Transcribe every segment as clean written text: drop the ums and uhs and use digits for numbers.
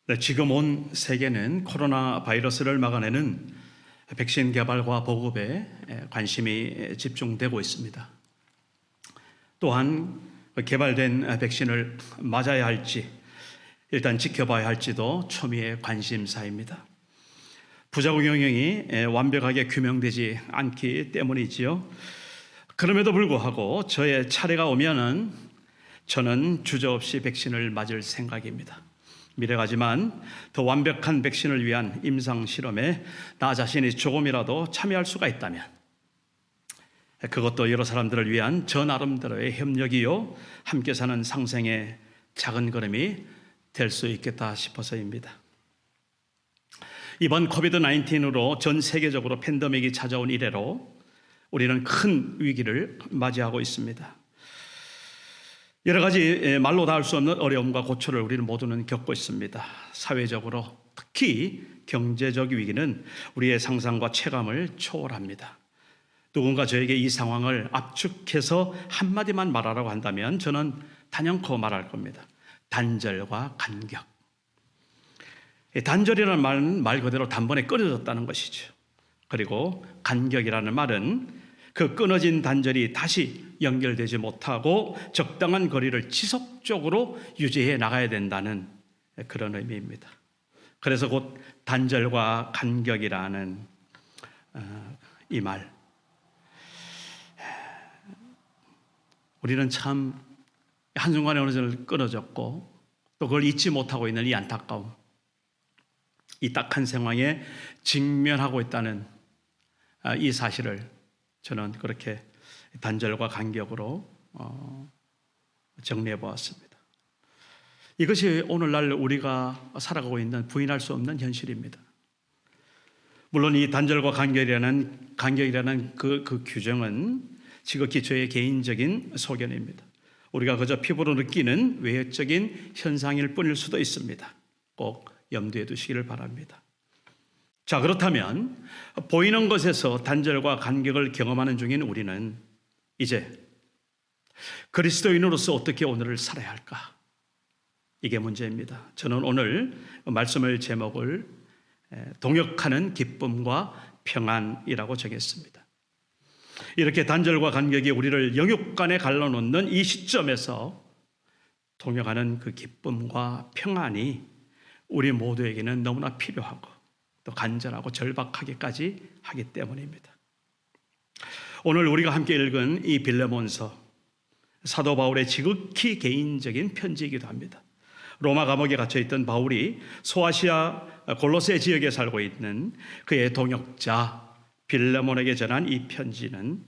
네, 지금 온 세계는 코로나 바이러스를 막아내는 백신 개발과 보급에 관심이 집중되고 있습니다. 또한 개발된 백신을 맞아야 할지, 일단 지켜봐야 할지도 초미의 관심사입니다. 부작용이 완벽하게 규명되지 않기 때문이지요. 그럼에도 불구하고 저의 차례가 오면은 저는 주저없이 백신을 맞을 생각입니다. 미래가지만 더 완벽한 백신을 위한 임상 실험에 나 자신이 조금이라도 참여할 수가 있다면, 그것도 여러 사람들을 위한 저 나름대로의 협력이요, 함께 사는 상생의 작은 걸음이 될 수 있겠다 싶어서입니다. 이번 코비드-19으로 전 세계적으로 팬데믹이 찾아온 이래로 우리는 큰 위기를 맞이하고 있습니다. 여러 가지 말로 다 할 수 없는 어려움과 고초를 우리는 모두는 겪고 있습니다. 사회적으로, 특히 경제적 위기는 우리의 상상과 체감을 초월합니다. 누군가 저에게 이 상황을 압축해서 한마디만 말하라고 한다면 저는 단연코 말할 겁니다. 단절과 간격. 단절이라는 말은 말 그대로 단번에 끊어졌다는 것이죠. 그리고 간격이라는 말은 그 끊어진 단절이 다시 연결되지 못하고 적당한 거리를 지속적으로 유지해 나가야 된다는 그런 의미입니다. 그래서 곧 단절과 간격이라는 이 말, 우리는 참 한순간에 어느 정도 끊어졌고 또 그걸 잊지 못하고 있는 이 안타까움, 이 딱한 상황에 직면하고 있다는 이 사실을 저는 그렇게 단절과 간격으로 정리해 보았습니다. 이것이 오늘날 우리가 살아가고 있는 부인할 수 없는 현실입니다. 물론 이 단절과 간격이라는 그 규정은 지극히 저의 개인적인 소견입니다. 우리가 그저 피부로 느끼는 외적인 현상일 뿐일 수도 있습니다. 꼭 염두에 두시기를 바랍니다. 자, 그렇다면 보이는 것에서 단절과 간격을 경험하는 중인 우리는 이제 그리스도인으로서 어떻게 오늘을 살아야 할까? 이게 문제입니다. 저는 오늘 말씀의 제목을 동역하는 기쁨과 평안이라고 정했습니다. 이렇게 단절과 간격이 우리를 영육간에 갈라놓는 이 시점에서 동역하는 그 기쁨과 평안이 우리 모두에게는 너무나 필요하고 또 간절하고 절박하게까지 하기 때문입니다. 오늘 우리가 함께 읽은 이 빌레몬서, 사도 바울의 지극히 개인적인 편지이기도 합니다. 로마 감옥에 갇혀있던 바울이 소아시아 골로새 지역에 살고 있는 그의 동역자 빌레몬에게 전한 이 편지는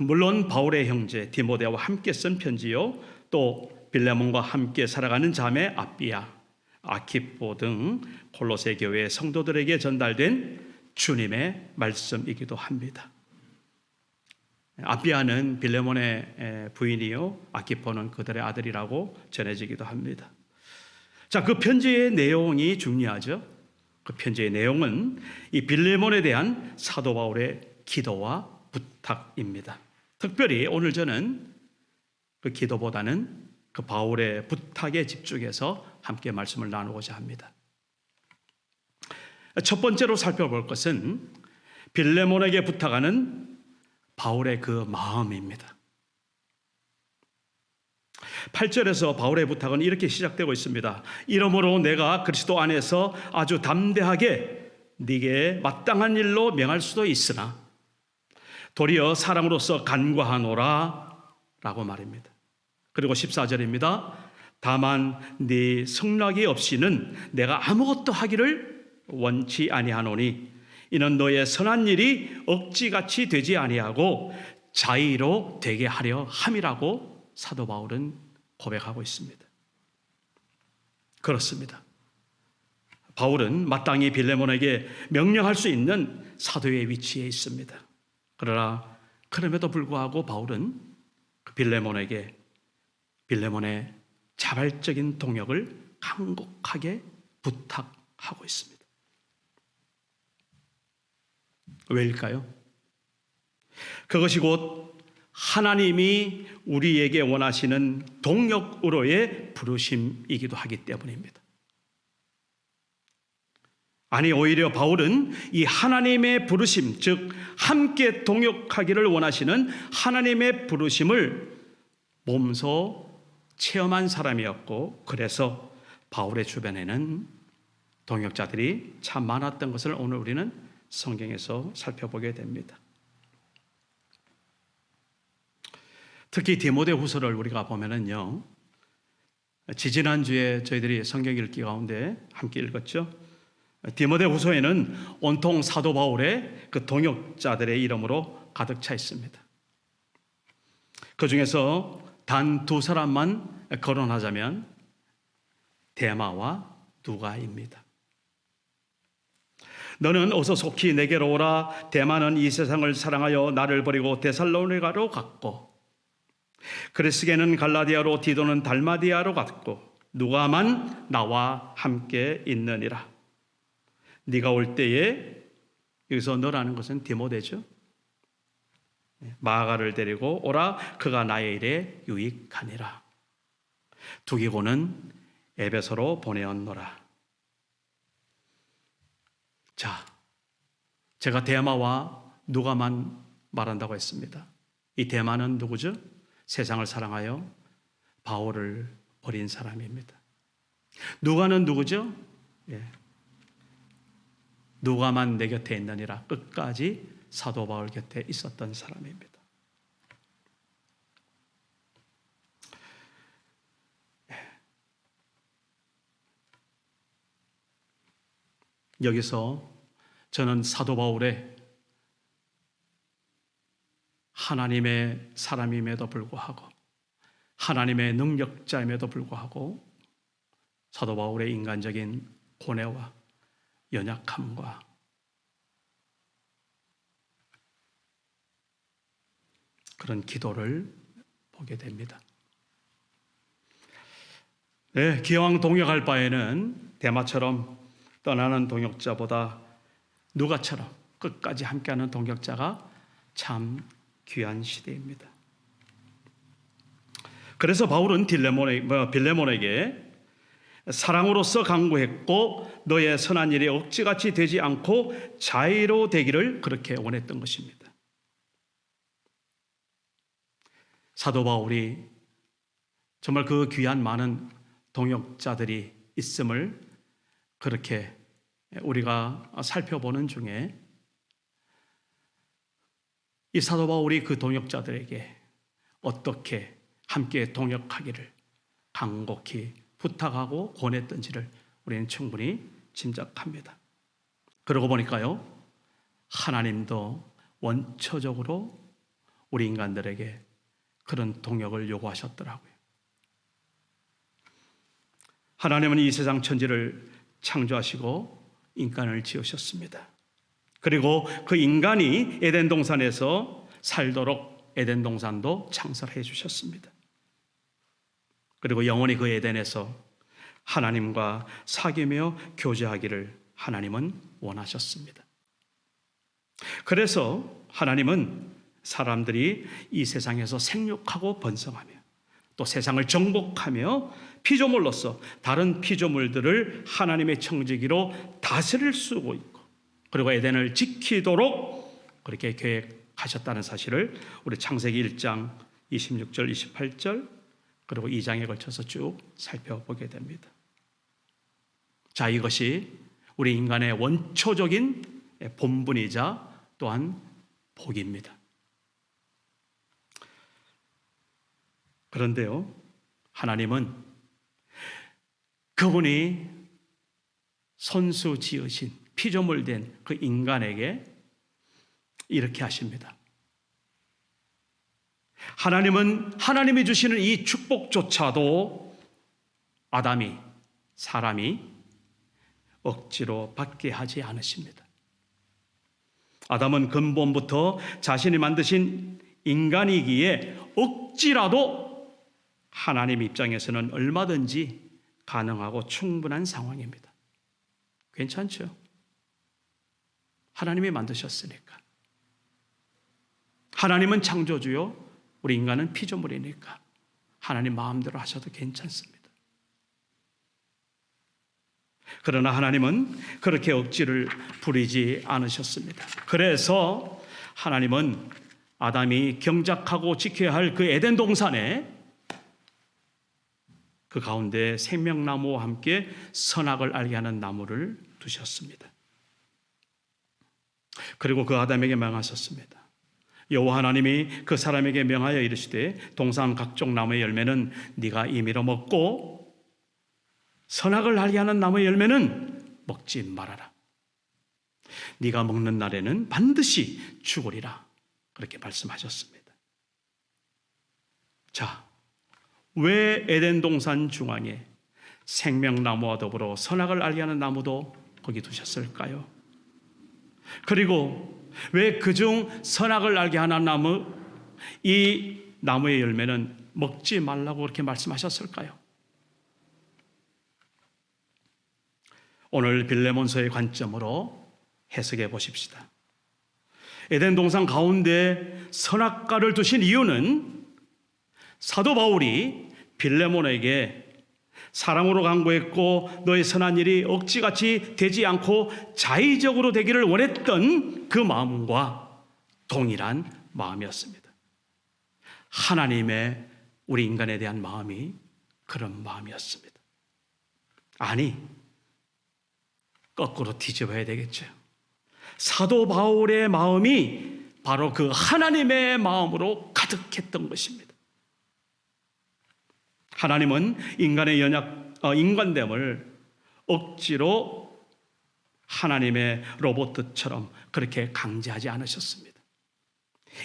물론 바울의 형제 디모데와 함께 쓴 편지요, 또 빌레몬과 함께 살아가는 자매 아비야, 아키포 등 골로새 교회 성도들에게 전달된 주님의 말씀이기도 합니다. 아비아는 빌레몬의 부인이요, 아키포는 그들의 아들이라고 전해지기도 합니다. 자, 그 편지의 내용이 중요하죠. 그 편지의 내용은 이 빌레몬에 대한 사도 바울의 기도와 부탁입니다. 특별히 오늘 저는 그 기도보다는 그 바울의 부탁에 집중해서 함께 말씀을 나누고자 합니다. 첫 번째로 살펴볼 것은 빌레몬에게 부탁하는 바울의 그 마음입니다. 8절에서 바울의 부탁은 이렇게 시작되고 있습니다. 이러므로 내가 그리스도 안에서 아주 담대하게 네게 마땅한 일로 명할 수도 있으나 도리어 사람으로서 간과하노라 라고 말입니다. 그리고 14절입니다. 다만 네 성락이 없이는 내가 아무것도 하기를 원치 아니하노니 이는 너의 선한 일이 억지같이 되지 아니하고 자의로 되게 하려 함이라고 사도 바울은 고백하고 있습니다. 그렇습니다. 바울은 마땅히 빌레몬에게 명령할 수 있는 사도의 위치에 있습니다. 그러나 그럼에도 불구하고 바울은 빌레몬의 자발적인 동역을 간곡하게 부탁하고 있습니다. 왜일까요? 그것이 곧 하나님이 우리에게 원하시는 동역으로의 부르심이기도 하기 때문입니다. 아니, 오히려 바울은 이 하나님의 부르심, 즉 함께 동역하기를 원하시는 하나님의 부르심을 몸소 체험한 사람이었고, 그래서 바울의 주변에는 동역자들이 참 많았던 것을 오늘 우리는 성경에서 살펴보게 됩니다. 특히 디모데후서를 우리가 보면은요, 지지난주에 저희들이 성경 읽기 가운데 함께 읽었죠. 디모데후서에는 온통 사도 바울의 그 동역자들의 이름으로 가득 차 있습니다. 그 중에서 단 두 사람만 거론하자면 데마와 누가입니다. 너는 어서 속히 내게로 오라. 데마는 이 세상을 사랑하여 나를 버리고 데살로니가로 갔고, 그리스게는 갈라디아로, 디도는 달마디아로 갔고, 누가만 나와 함께 있느니라. 네가 올 때에, 여기서 너라는 것은 디모데죠, 마가를 데리고 오라. 그가 나의 일에 유익하니라. 두기고는 에베소로 보내었노라. 자, 제가 데마와 누가만 말한다고 했습니다. 이 데마는 누구죠? 세상을 사랑하여 바울을 버린 사람입니다. 누가는 누구죠? 누가만 내 곁에 있느니라. 끝까지 사도 바울 곁에 있었던 사람입니다. 여기서 저는 사도 바울의 하나님의 사람임에도 불구하고, 하나님의 능력자임에도 불구하고 사도 바울의 인간적인 고뇌와 연약함과 그런 기도를 보게 됩니다. 기왕 동역할 바에는 데마처럼 떠나는 동역자보다 누가처럼 끝까지 함께하는 동역자가 참 귀한 시대입니다. 그래서 바울은 빌레몬에게 사랑으로서 강구했고, 너의 선한 일이 억지같이 되지 않고 자의로 되기를 그렇게 원했던 것입니다. 사도 바울이 정말 그 귀한 많은 동역자들이 있음을 그렇게 우리가 살펴보는 중에, 이 사도 바울이 그 동역자들에게 어떻게 함께 동역하기를 간곡히 부탁하고 권했던지를 우리는 충분히 짐작합니다. 그러고 보니까요, 하나님도 원초적으로 우리 인간들에게 그런 동역을 요구하셨더라고요. 하나님은 이 세상 천지를 창조하시고 인간을 지으셨습니다. 그리고 그 인간이 에덴 동산에서 살도록 에덴 동산도 창설해 주셨습니다. 그리고 영원히 그 에덴에서 하나님과 사귀며 교제하기를 하나님은 원하셨습니다. 그래서 하나님은 사람들이 이 세상에서 생육하고 번성하며 또 세상을 정복하며 피조물로서 다른 피조물들을 하나님의 청지기로 다스릴 수 있고, 그리고 에덴을 지키도록 그렇게 계획하셨다는 사실을 우리 창세기 1장 26절, 28절 그리고 2장에 걸쳐서 쭉 살펴보게 됩니다. 자, 이것이 우리 인간의 원초적인 본분이자 또한 복입니다. 그런데요, 하나님은 그분이 손수 지으신 피조물 된 그 인간에게 이렇게 하십니다. 하나님은 하나님이 주시는 이 축복조차도 사람이 억지로 받게 하지 않으십니다. 아담은 근본부터 자신이 만드신 인간이기에 억지라도 하나님 입장에서는 얼마든지 가능하고 충분한 상황입니다. 괜찮죠? 하나님이 만드셨으니까. 하나님은 창조주요, 우리 인간은 피조물이니까 하나님 마음대로 하셔도 괜찮습니다. 그러나 하나님은 그렇게 억지를 부리지 않으셨습니다. 그래서 하나님은 아담이 경작하고 지켜야 할 그 에덴 동산에 그 가운데 생명나무와 함께 선악을 알게 하는 나무를 두셨습니다. 그리고 그 아담에게 명하셨습니다. 여호와 하나님이 그 사람에게 명하여 이르시되 동산 각종 나무의 열매는 네가 임의로 먹고 선악을 알게 하는 나무의 열매는 먹지 말아라. 네가 먹는 날에는 반드시 죽으리라. 그렇게 말씀하셨습니다. 자, 왜 에덴 동산 중앙에 생명나무와 더불어 선악을 알게 하는 나무도 거기 두셨을까요? 그리고 왜 그중 선악을 알게 하는 나무, 이 나무의 열매는 먹지 말라고 그렇게 말씀하셨을까요? 오늘 빌레몬서의 관점으로 해석해 보십시다. 에덴 동산 가운데 선악과를 두신 이유는 사도 바울이 빌레몬에게 사랑으로 간구했고 너의 선한 일이 억지같이 되지 않고 자의적으로 되기를 원했던 그 마음과 동일한 마음이었습니다. 하나님의 우리 인간에 대한 마음이 그런 마음이었습니다. 아니, 거꾸로 뒤집어야 되겠죠. 사도 바울의 마음이 바로 그 하나님의 마음으로 가득했던 것입니다. 하나님은 인간의 인간됨을 억지로 하나님의 로봇처럼 그렇게 강제하지 않으셨습니다.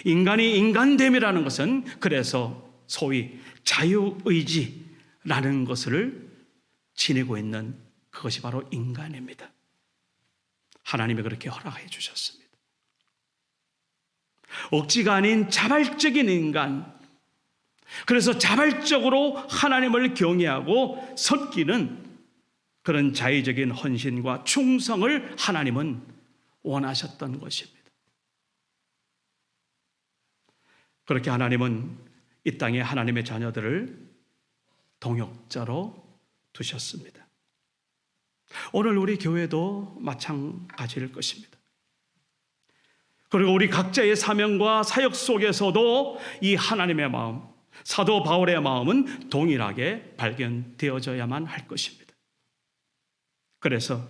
인간이 인간됨이라는 것은 그래서 소위 자유의지라는 것을 지니고 있는 그것이 바로 인간입니다. 하나님이 그렇게 허락해 주셨습니다. 억지가 아닌 자발적인 인간, 그래서 자발적으로 하나님을 경외하고 섬기는 그런 자의적인 헌신과 충성을 하나님은 원하셨던 것입니다. 그렇게 하나님은 이 땅에 하나님의 자녀들을 동역자로 두셨습니다. 오늘 우리 교회도 마찬가지일 것입니다. 그리고 우리 각자의 사명과 사역 속에서도 이 하나님의 마음, 사도 바울의 마음은 동일하게 발견되어져야만 할 것입니다. 그래서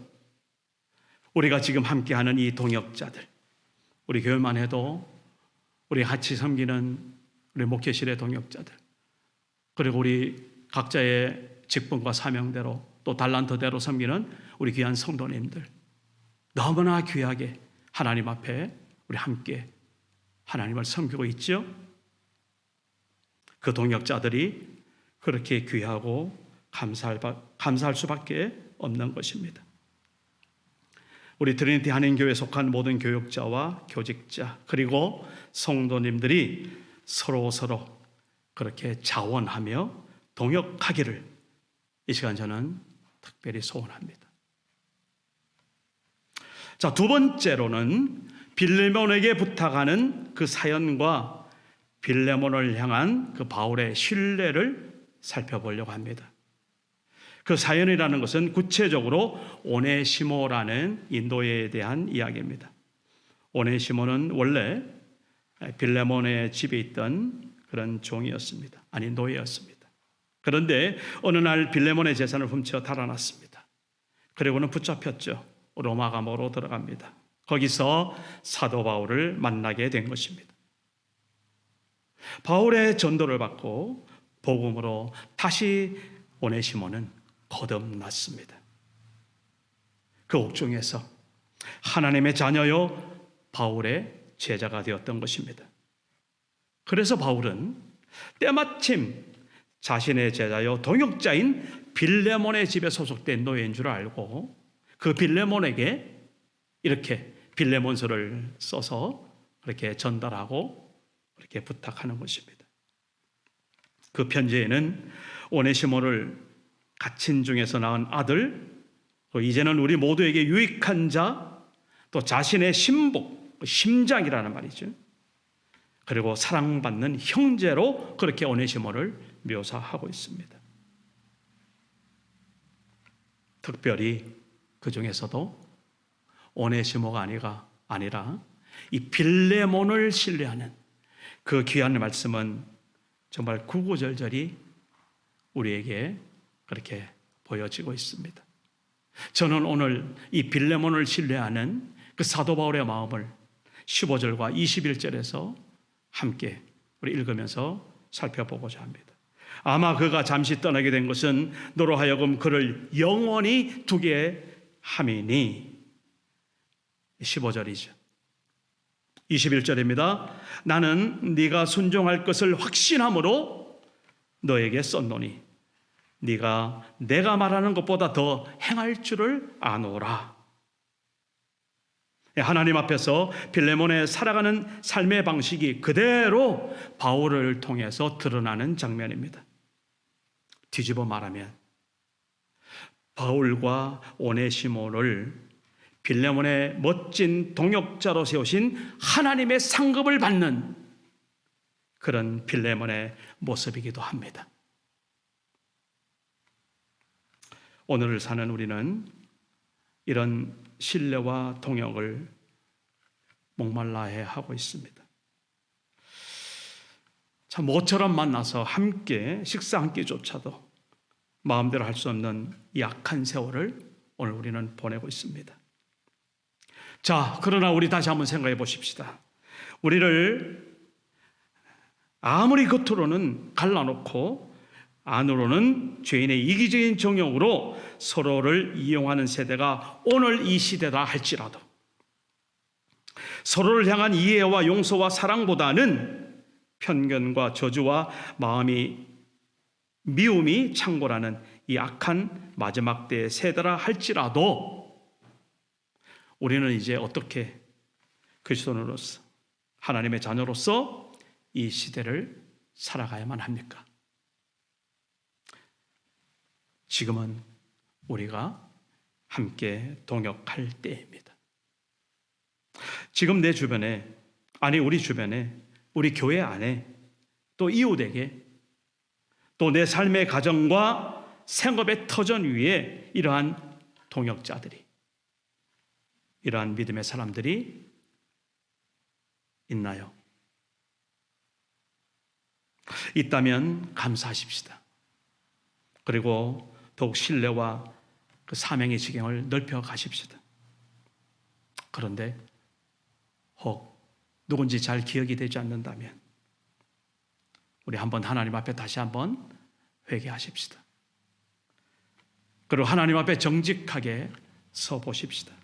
우리가 지금 함께하는 이 동역자들, 우리 교회만 해도 우리 같이 섬기는 우리 목회실의 동역자들, 그리고 우리 각자의 직분과 사명대로 또 달란트대로 섬기는 우리 귀한 성도님들, 너무나 귀하게 하나님 앞에 우리 함께 하나님을 섬기고 있죠. 그 동역자들이 그렇게 귀하고 감사할 수밖에 없는 것입니다. 우리 트리니티 한인교회에 속한 모든 교역자와 교직자 그리고 성도님들이 서로 그렇게 자원하며 동역하기를 이 시간 저는 특별히 소원합니다. 자, 두 번째로는 빌레몬에게 부탁하는 그 사연과 빌레몬을 향한 그 바울의 신뢰를 살펴보려고 합니다. 그 사연이라는 것은 구체적으로 오네시모라는 인도에 대한 이야기입니다. 오네시모는 원래 빌레몬의 집에 있던 그런 종이었습니다. 아니, 노예였습니다. 그런데 어느 날 빌레몬의 재산을 훔쳐 달아났습니다. 그리고는 붙잡혔죠. 로마 감옥으로 들어갑니다. 거기서 사도 바울을 만나게 된 것입니다. 바울의 전도를 받고 복음으로 다시 오네시모는 거듭났습니다. 그 옥중에서 하나님의 자녀요 바울의 제자가 되었던 것입니다. 그래서 바울은 때마침 자신의 제자요 동역자인 빌레몬의 집에 소속된 노예인 줄 알고 그 빌레몬에게 이렇게 빌레몬서를 써서 그렇게 전달하고 그렇게 부탁하는 것입니다. 그 편지에는 오네시모를 갇힌 중에서 낳은 아들, 이제는 우리 모두에게 유익한 자, 또 자신의 신복, 심장이라는 말이죠. 그리고 사랑받는 형제로 그렇게 오네시모를 묘사하고 있습니다. 특별히 그 중에서도 오네시모가 아니라 이 빌레몬을 신뢰하는 그 귀한 말씀은 정말 구구절절히 우리에게 그렇게 보여지고 있습니다. 저는 오늘 이 빌레몬을 신뢰하는 그 사도 바울의 마음을 15절과 21절에서 함께 우리 읽으면서 살펴보고자 합니다. 아마 그가 잠시 떠나게 된 것은 너로 하여금 그를 영원히 두게 함이니. 15절이죠. 21절입니다. 나는 네가 순종할 것을 확신함으로 너에게 썼노니 네가 내가 말하는 것보다 더 행할 줄을 아노라. 하나님 앞에서 빌레몬의 살아가는 삶의 방식이 그대로 바울을 통해서 드러나는 장면입니다. 뒤집어 말하면 바울과 오네시모를 빌레몬의 멋진 동역자로 세우신 하나님의 상급을 받는 그런 빌레몬의 모습이기도 합니다. 오늘을 사는 우리는 이런 신뢰와 동역을 목말라해 하고 있습니다. 참 모처럼 만나서 함께 식사 한 끼조차도 마음대로 할 수 없는 이 악한 세월을 오늘 우리는 보내고 있습니다. 자, 그러나 우리 다시 한번 생각해 보십시다. 우리를 아무리 겉으로는 갈라놓고 안으로는 죄인의 이기적인 정욕으로 서로를 이용하는 세대가 오늘 이 시대다 할지라도 서로를 향한 이해와 용서와 사랑보다는 편견과 저주와 미움이 창궐하는 이 악한 마지막 때의 세대라 할지라도 우리는 이제 어떻게 그리스도인으로서 하나님의 자녀로서 이 시대를 살아가야만 합니까? 지금은 우리가 함께 동역할 때입니다. 지금 내 주변에, 우리 주변에, 우리 교회 안에, 또 이웃에게, 또 내 삶의 가정과 생업의 터전 위에 이러한 동역자들이, 이러한 믿음의 사람들이 있나요? 있다면 감사하십시다. 그리고 더욱 신뢰와 그 사명의 지경을 넓혀 가십시다. 그런데 혹 누군지 잘 기억이 되지 않는다면 우리 한번 하나님 앞에 다시 한번 회개하십시다. 그리고 하나님 앞에 정직하게 서 보십시다.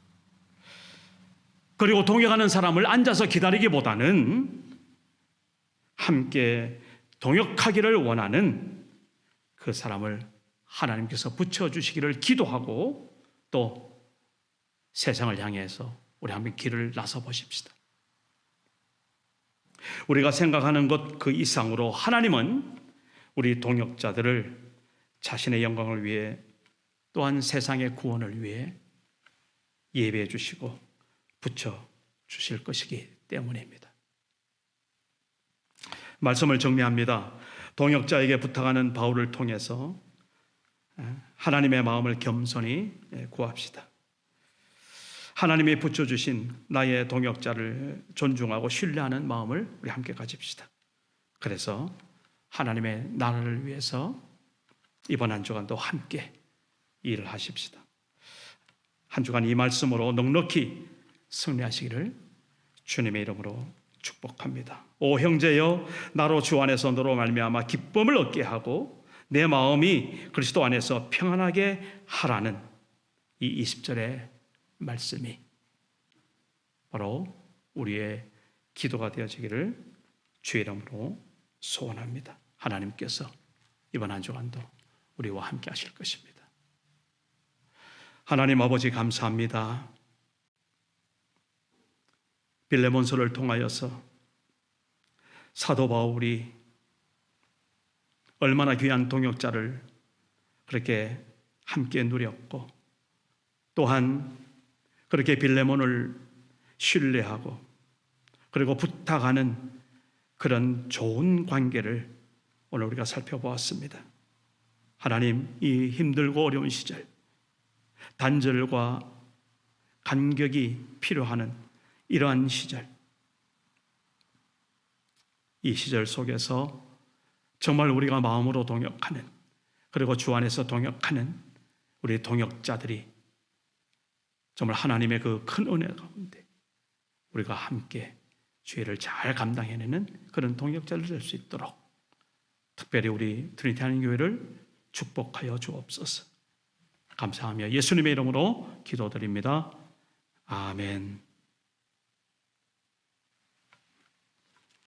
그리고 동역하는 사람을 앉아서 기다리기보다는 함께 동역하기를 원하는 그 사람을 하나님께서 붙여주시기를 기도하고 또 세상을 향해서 우리 한번 길을 나서 보십시다. 우리가 생각하는 것 그 이상으로 하나님은 우리 동역자들을 자신의 영광을 위해 또한 세상의 구원을 위해 예배해 주시고 붙여주실 것이기 때문입니다. 말씀을 정리합니다. 동역자에게 부탁하는 바울을 통해서 하나님의 마음을 겸손히 구합시다. 하나님이 붙여주신 나의 동역자를 존중하고 신뢰하는 마음을 우리 함께 가집시다. 그래서 하나님의 나라를 위해서 이번 한 주간도 함께 일을 하십시다. 한 주간 이 말씀으로 넉넉히 승리하시기를 주님의 이름으로 축복합니다. 오 형제여, 나로 주 안에서 너로 말미암아 기쁨을 얻게 하고 내 마음이 그리스도 안에서 평안하게 하라는 이 20절의 말씀이 바로 우리의 기도가 되어지기를 주의 이름으로 소원합니다. 하나님께서 이번 한 주간도 우리와 함께 하실 것입니다. 하나님 아버지 감사합니다. 빌레몬서를 통하여서 사도 바울이 얼마나 귀한 동역자를 그렇게 함께 누렸고 또한 그렇게 빌레몬을 신뢰하고 그리고 부탁하는 그런 좋은 관계를 오늘 우리가 살펴보았습니다. 하나님, 이 힘들고 어려운 시절 단절과 간격이 필요한 이러한 시절, 이 시절 속에서 정말 우리가 마음으로 동역하는, 그리고 주 안에서 동역하는 우리 동역자들이 정말 하나님의 그 큰 은혜 가운데 우리가 함께 주의를 잘 감당해내는 그런 동역자를 될 수 있도록 특별히 우리 트리니티 한인교회를 축복하여 주옵소서. 감사하며 예수님의 이름으로 기도드립니다. 아멘.